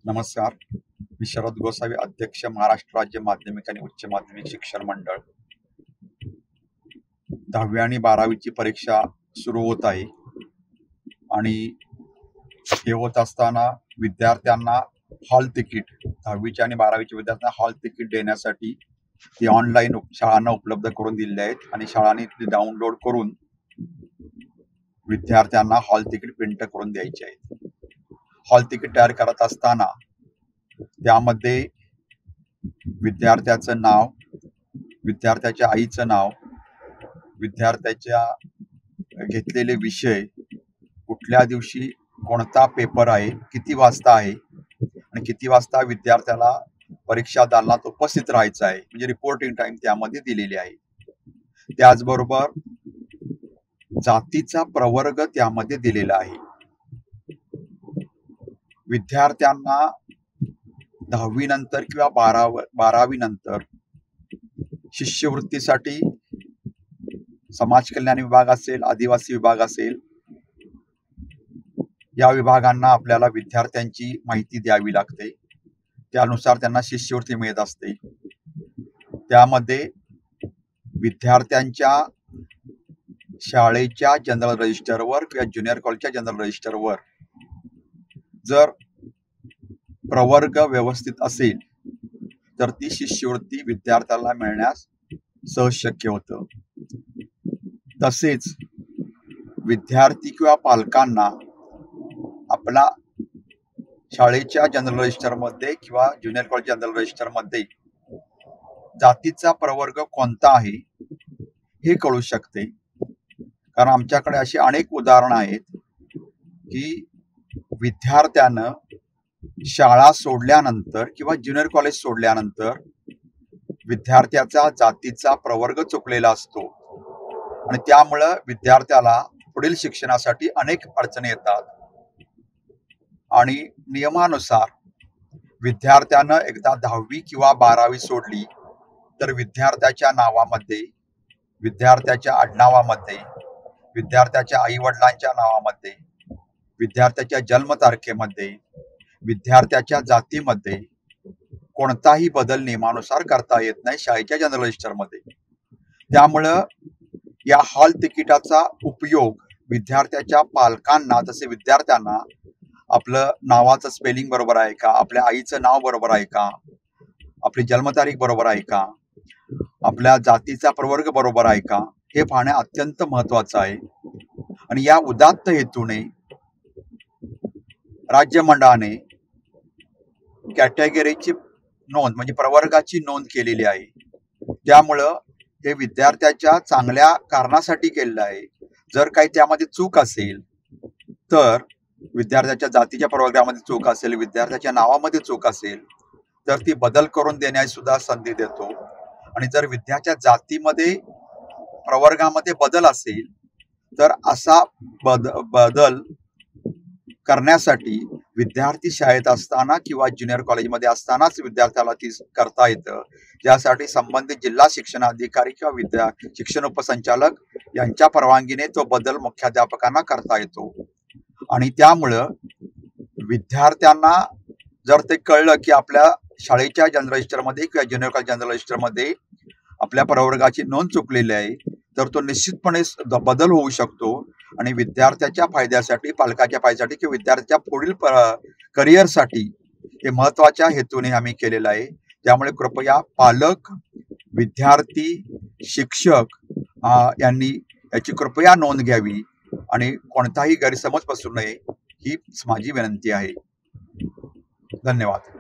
नमस्कार. मी शरद गोसावी, अध्यक्ष, महाराष्ट्र राज्य माध्यमिक आणि उच्च माध्यमिक शिक्षण मंडळ. 10वी आणि 12वीची परीक्षा सुरू होत आहे आणि हे होत असताना विद्यार्थ्यांना हॉल तिकीट 10वीच्या आणि 12वीच्या विद्यार्थ्यांना हॉल तिकीट देण्यासाठी ती ऑनलाईन शाळांना उपलब्ध करून दिलेली आहेत आणि शाळांनी ती डाउनलोड करून विद्यार्थ्यांना हॉल तिकीट प्रिंट करून द्यायचे आहेत. हॉल तिकीट तयार करत असताना त्यामध्ये विद्यार्थ्याचं नाव, विद्यार्थ्याच्या आईचं नाव, विद्यार्थ्याच्या घेतलेले विषय, कुठल्या दिवशी कोणता पेपर आहे, किती वाजता आहे आणि किती वाजता विद्यार्थ्याला परीक्षा दालनात उपस्थित राहायचं आहे, म्हणजे रिपोर्टिंग टाइम त्यामध्ये दिलेली आहे. त्याचबरोबर जातीचा प्रवर्ग त्यामध्ये दिलेला आहे. विद्यार्थ्यांना 10वी नंतर किंवा 12वी नंतर शिष्यवृत्तीसाठी समाज कल्याण विभाग असेल, आदिवासी विभाग असेल, या विभागांना आपल्याला विद्यार्थ्यांची माहिती द्यावी लागते. त्यानुसार त्यांना शिष्यवृत्ती मिळत असते. त्यामध्ये विद्यार्थ्यांच्या शाळेच्या जनरल रजिस्टरवर किंवा ज्युनियर कॉलेजच्या जनरल रजिस्टरवर जर प्रवर्ग व्यवस्थित असेल तर ती शिष्यवृत्ती विद्यार्थ्याला मिळण्यास सहज शक्य होतं. तसेच विद्यार्थी किंवा पालकांना आपला शाळेच्या जनरल रजिस्टरमध्ये किंवा ज्युनियर कॉलेज जनरल रजिस्टरमध्ये जातीचा प्रवर्ग कोणता आहे हे कळू शकते. कारण आमच्याकडे अशी अनेक उदाहरणं आहेत की विद्यार्थ्यानं शाळा सोडल्यानंतर किंवा ज्युनियर कॉलेज सोडल्यानंतर विद्यार्थ्याचा जातीचा प्रवर्ग चुकलेला असतो आणि त्यामुळं विद्यार्थ्याला पुढील शिक्षणासाठी अनेक अडचणी येतात. आणि नियमानुसार विद्यार्थ्यानं एकदा 10वी किंवा 12वी सोडली तर विद्यार्थ्याच्या नावामध्ये, विद्यार्थ्याच्या आडनावामध्ये, विद्यार्थ्याच्या आई वडिलांच्या नावामध्ये, विद्यार्थ्याच्या जन्मतारखेमध्ये, विद्यार्थ्याच्या जातीमध्ये कोणताही बदल नियमानुसार करता येत नाही शाळेच्या जनरल रजिस्टरमध्ये. त्यामुळं या हॉल तिकिटाचा उपयोग विद्यार्थ्याच्या पालकांना तसे विद्यार्थ्यांना आपलं नावाचं स्पेलिंग बरोबर आहे का, आपल्या आईचं नाव बरोबर आहे का, आपली जन्मतारीख बरोबर आहे का, आपल्या जातीचा प्रवर्ग बरोबर आहे का, हे पाहणे अत्यंत महत्वाचं आहे. आणि या उदात्त हेतूने राज्य मंडळाने कॅटेगरीची नोंद म्हणजे प्रवर्गाची नोंद केलेली आहे. त्यामुळं हे विद्यार्थ्याच्या चांगल्या कारणासाठी केलेलं आहे. जर काही त्यामध्ये चूक असेल तर विद्यार्थ्याच्या जातीच्या प्रवर्गामध्ये चूक असेल, विद्यार्थ्याच्या नावामध्ये चूक असेल तर ती बदल करून देण्यास सुद्धा संधी देतो. आणि जर विद्यार्थ्याच्या जातीमध्ये प्रवर्गामध्ये बदल असेल तर असा बदल करण्यासाठी विद्यार्थी शाळेत असताना किंवा ज्युनियर कॉलेजमध्ये असतानाच विद्यार्थ्याला ती करता येतं. ज्यासाठी संबंधित जिल्हा शिक्षणाधिकारी किंवा शिक्षण उपसंचालक यांच्या परवानगीने तो बदल मुख्याध्यापकांना करता येतो. आणि त्यामुळं विद्यार्थ्यांना जर ते कळलं की आपल्या शाळेच्या जनरल रजिस्टरमध्ये किंवा ज्युनियर कॉलेज जनरल रजिस्टरमध्ये आपल्या प्रवर्गाची नोंद चुकलेली आहे तर तो निश्चितपणे बदल होऊ शकतो. आणि विद्यार्थ्याच्या फायद्यासाठी, पालकाच्या फायद्यासाठी किंवा विद्यार्थ्याच्या पुढील करिअरसाठी हे महत्वाच्या हेतूने आम्ही केलेलं आहे. त्यामुळे कृपया पालक, विद्यार्थी, शिक्षक यांनी याची कृपया नोंद घ्यावी आणि कोणताही गैरसमज पसरू नये ही माझी विनंती आहे. धन्यवाद.